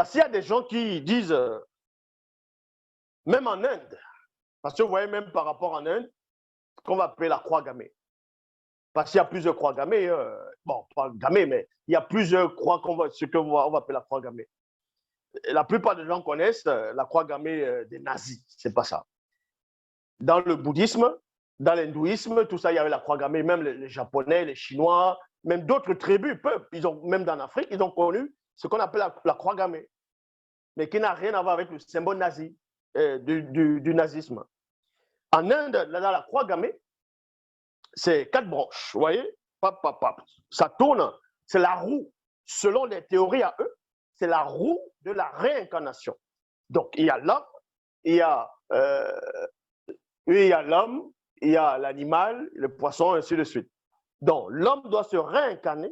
Parce qu'il y a des gens qui disent, même en Inde, parce que vous voyez même par rapport en Inde, ce qu'on va appeler la croix gammée. Parce qu'il y a plusieurs croix gammées, bon, pas gammées, mais il y a plusieurs croix ce qu'on va appeler la croix gammée. La plupart des gens connaissent la croix gammée des nazis, c'est pas ça. Dans le bouddhisme, dans l'hindouisme, tout ça, il y avait la croix gammée, même les Japonais, les Chinois, même d'autres tribus, peuples, même dans l'Afrique, ils ont connu ce qu'on appelle la croix gammée, mais qui n'a rien à voir avec le symbole nazi, du nazisme. En Inde, dans la croix gammée, c'est 4 branches, vous voyez, ça tourne, c'est la roue, selon les théories à eux, c'est la roue de la réincarnation. Donc, il y a l'homme, il y a l'homme, il y a l'animal, le poisson, ainsi de suite. Donc, l'homme doit se réincarner,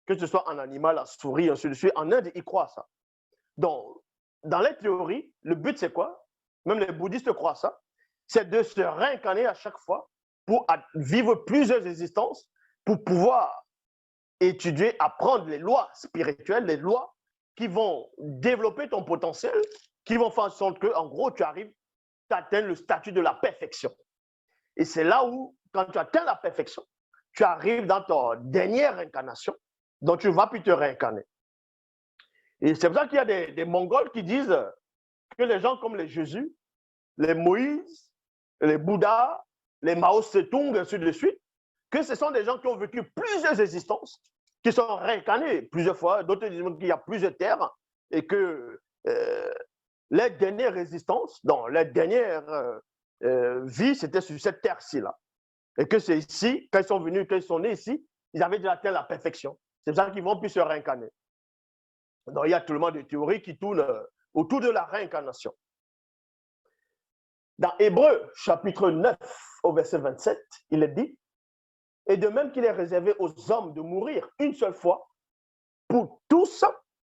que ce soit en animal, en souris, ainsi de suite. En Inde, ils croient à ça. Donc, dans les théories, le but, c'est quoi? Même les bouddhistes croient ça. C'est de se réincarner à chaque fois pour vivre plusieurs existences, pour pouvoir étudier, apprendre les lois spirituelles, les lois qui vont développer ton potentiel, qui vont faire en sorte que, en gros, tu arrives, tu atteins le statut de la perfection. Et c'est là où, quand tu atteins la perfection, tu arrives dans ta dernière incarnation, donc tu ne vas plus te réincarner. Et c'est pour ça qu'il y a des Mongols qui disent que les gens comme les Jésus, les Moïse, les Bouddhas, les Mao Tse-tung, ainsi de suite, que ce sont des gens qui ont vécu plusieurs existences, qui sont réincarnés plusieurs fois. D'autres disent qu'il y a plusieurs terres et que les dernières existences, dans les dernières vies, c'était sur cette terre-ci là. Et que c'est ici, quand ils sont venus, quand ils sont nés ici, ils avaient déjà atteint la perfection. C'est pour ça qu'ils vont plus se réincarner. Donc il y a tellement de théories qui tournent autour de la réincarnation. Dans Hébreux, chapitre 9, au verset 27, il est dit, et de même qu'il est réservé aux hommes de mourir une seule fois, pour tous,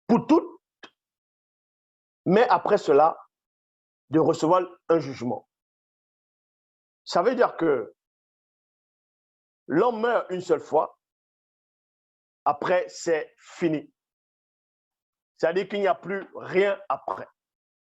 pour toutes, mais après cela, de recevoir un jugement. Ça veut dire que l'homme meurt une seule fois, après c'est fini. C'est-à-dire qu'il n'y a plus rien après.